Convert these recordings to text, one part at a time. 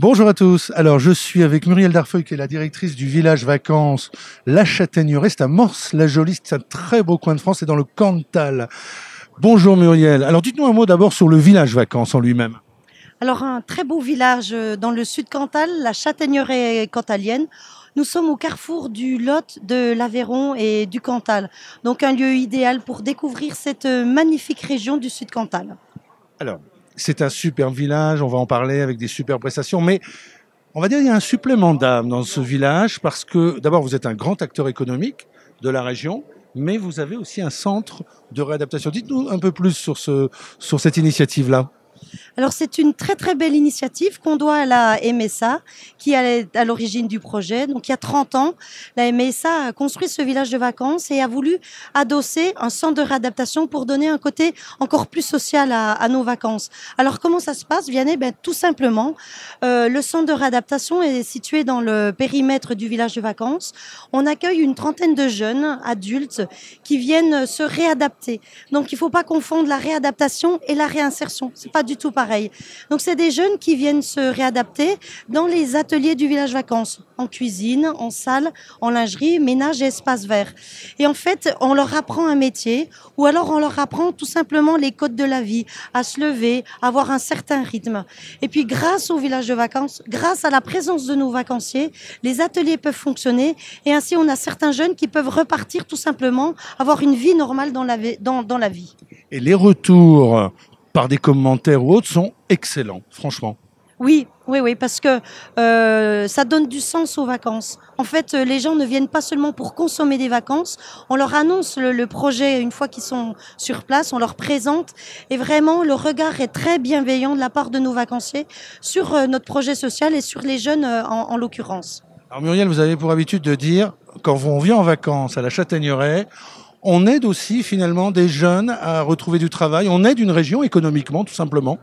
Bonjour à tous. Alors, je suis avec Muriel Darfeuille, qui est la directrice du village vacances La Châtaigneraie. C'est à Morse-la-Jolie. C'est un très beau coin de France. C'est dans le Cantal. Bonjour Muriel. Alors, dites-nous un mot d'abord sur le village vacances en lui-même. Alors, un très beau village dans le sud Cantal, la Châtaigneraie cantalienne. Nous sommes au carrefour du Lot, de l'Aveyron et du Cantal. Donc, un lieu idéal pour découvrir cette magnifique région du sud Cantal. Alors, c'est un super village. On va en parler avec des super prestations. Mais on va dire qu'il y a un supplément d'âme dans ce village parce que d'abord, vous êtes un grand acteur économique de la région. Mais vous avez aussi un centre de réadaptation. Dites-nous un peu plus sur cette initiative-là. Alors, c'est une très très belle initiative qu'on doit à la MSA, qui est à l'origine du projet. Donc, il y a 30 ans, la MSA a construit ce village de vacances et a voulu adosser un centre de réadaptation pour donner un côté encore plus social à nos vacances. Alors, comment ça se passe, Vianney? Tout simplement, le centre de réadaptation est situé dans le périmètre du village de vacances. On accueille une trentaine de jeunes adultes qui viennent se réadapter. Donc, il ne faut pas confondre la réadaptation et la réinsertion. C'est pas du tout pareil. Donc, c'est des jeunes qui viennent se réadapter dans les ateliers du village vacances, en cuisine, en salle, en lingerie, ménage et espace vert. Et en fait, on leur apprend un métier ou alors on leur apprend tout simplement les codes de la vie, à se lever, à avoir un certain rythme. Et puis, grâce au village de vacances, grâce à la présence de nos vacanciers, les ateliers peuvent fonctionner et ainsi on a certains jeunes qui peuvent repartir tout simplement, avoir une vie normale dans la vie. Et les retours par des commentaires ou autres sont excellents, franchement. Oui, oui, oui, parce que ça donne du sens aux vacances. En fait, les gens ne viennent pas seulement pour consommer des vacances. On leur annonce le projet une fois qu'ils sont sur place, on leur présente. Et vraiment, le regard est très bienveillant de la part de nos vacanciers sur notre projet social et sur les jeunes en l'occurrence. Alors Muriel, vous avez pour habitude de dire, quand on vient en vacances à la Châtaigneraie, on aide aussi finalement des jeunes à retrouver du travail, on aide une région économiquement tout simplement.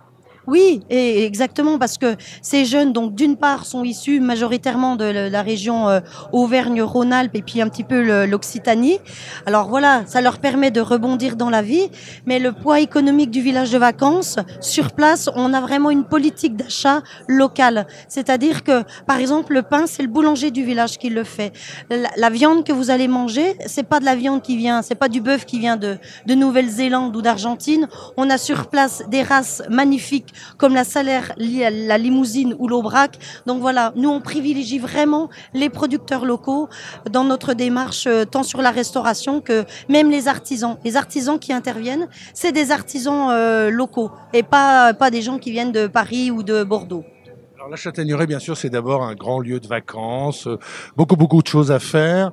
Oui, et exactement, parce que ces jeunes, donc d'une part, sont issus majoritairement de la région Auvergne-Rhône-Alpes et puis un petit peu l'Occitanie. Alors voilà, ça leur permet de rebondir dans la vie, mais le poids économique du village de vacances, sur place, on a vraiment une politique d'achat locale. C'est-à-dire que, par exemple, le pain, c'est le boulanger du village qui le fait. La viande que vous allez manger, c'est pas de la viande qui vient, c'est pas du bœuf qui vient de Nouvelle-Zélande ou d'Argentine. On a sur place des races magnifiques comme la Salaire, la Limousine ou l'Aubrac. Donc voilà, nous on privilégie vraiment les producteurs locaux dans notre démarche, tant sur la restauration que même les artisans. Les artisans qui interviennent, c'est des artisans locaux et pas des gens qui viennent de Paris ou de Bordeaux. Alors la Châtaigneraie, bien sûr, c'est d'abord un grand lieu de vacances, beaucoup de choses à faire.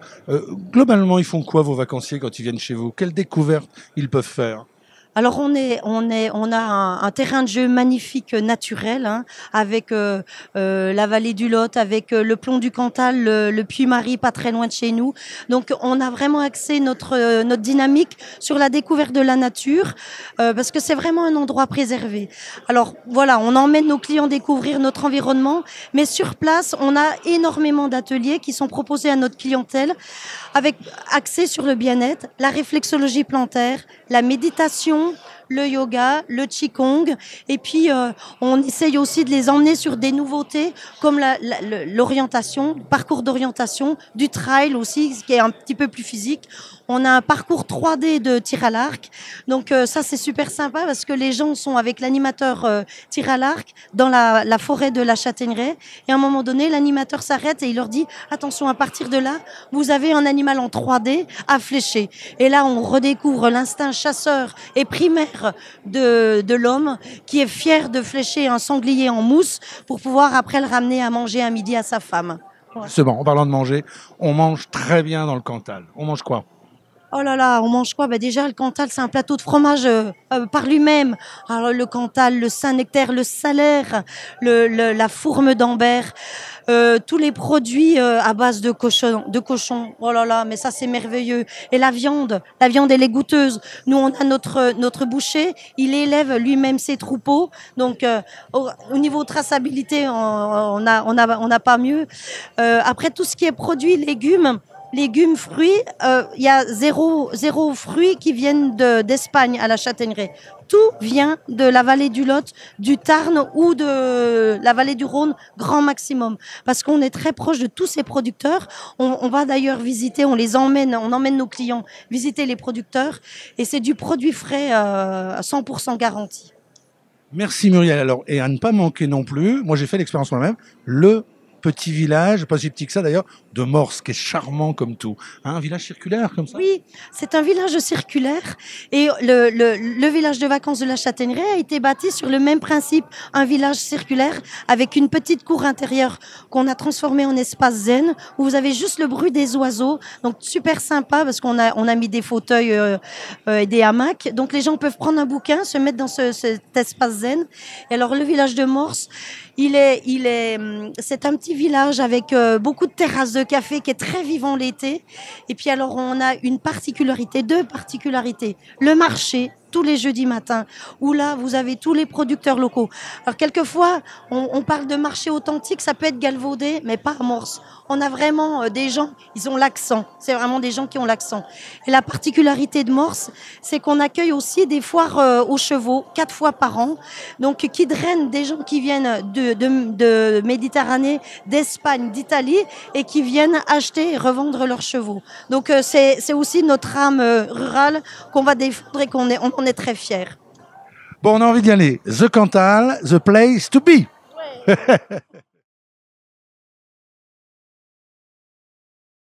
Globalement, ils font quoi vos vacanciers quand ils viennent chez vous? Quelles découvertes ils peuvent faire? Alors on a un terrain de jeu magnifique naturel, hein, avec la vallée du Lot, avec le plomb du Cantal, le Puy-Marie pas très loin de chez nous. Donc on a vraiment axé notre dynamique sur la découverte de la nature, parce que c'est vraiment un endroit préservé. Alors voilà, on emmène nos clients découvrir notre environnement, mais sur place on a énormément d'ateliers qui sont proposés à notre clientèle, avec axé sur le bien-être, la réflexologie plantaire, la méditation, le yoga, le qigong, et puis on essaye aussi de les emmener sur des nouveautés comme l'orientation, le parcours d'orientation, du trail aussi, ce qui est un petit peu plus physique. On a un parcours 3D de tir à l'arc, donc ça c'est super sympa parce que les gens sont avec l'animateur tir à l'arc dans la forêt de la Châtaigneraie, et à un moment donné l'animateur s'arrête et il leur dit attention, à partir de là vous avez un animal en 3D à flécher, et là on redécouvre l'instinct chasseur et primaire de l'homme qui est fier de flécher un sanglier en mousse pour pouvoir après le ramener à manger à midi à sa femme. Ouais. Justement, en parlant de manger, on mange très bien dans le Cantal. On mange quoi? Oh là là, on mange quoi? Déjà, le Cantal, c'est un plateau de fromage par lui-même. Alors, le Cantal, le Saint-Nectaire, le Salaire, la fourme d'Ambert, tous les produits à base de cochon. Oh là là, mais ça, c'est merveilleux. Et la viande, elle est goûteuse. Nous, on a notre boucher, il élève lui-même ses troupeaux. Donc, au niveau traçabilité, on n'a pas mieux. Après, tout ce qui est produits, légumes, fruits, il y a zéro fruits qui viennent d'Espagne à la Châtaigneraie. tout vient de la vallée du Lot, du Tarn ou de la vallée du Rhône, grand maximum. Parce qu'on est très proche de tous ces producteurs. On va d'ailleurs visiter, on emmène nos clients visiter les producteurs. Et c'est du produit frais à 100% garanti. Merci Muriel. Alors, et à ne pas manquer non plus, moi j'ai fait l'expérience moi-même, le petit village, pas si petit que ça d'ailleurs, de Morse, qui est charmant comme tout. Hein, un village circulaire comme ça. Oui, c'est un village circulaire et le village de vacances de la Châtaigneraie a été bâti sur le même principe, un village circulaire avec une petite cour intérieure qu'on a transformée en espace zen où vous avez juste le bruit des oiseaux, donc super sympa parce qu'on a mis des fauteuils et des hamacs, donc les gens peuvent prendre un bouquin, se mettre dans cet espace zen. Et alors le village de Morse, c'est un petit village avec beaucoup de terrasses de café qui est très vivant l'été. Et puis alors on a deux particularités. Le marché tous les jeudis matins, où là vous avez tous les producteurs locaux. Alors quelquefois on parle de marché authentique, ça peut être galvaudé, mais pas à Morse. On a vraiment des gens, ils ont l'accent. C'est vraiment des gens qui ont l'accent. Et la particularité de Morse, c'est qu'on accueille aussi des foires aux chevaux 4 fois par an, donc qui drainent des gens qui viennent de Méditerranée, d'Espagne, d'Italie et qui viennent acheter et revendre leurs chevaux. Donc c'est aussi notre âme rurale qu'on va défendre et qu'on est très fiers. Bon, on a envie d'y aller. The Cantal, the place to be. Ouais.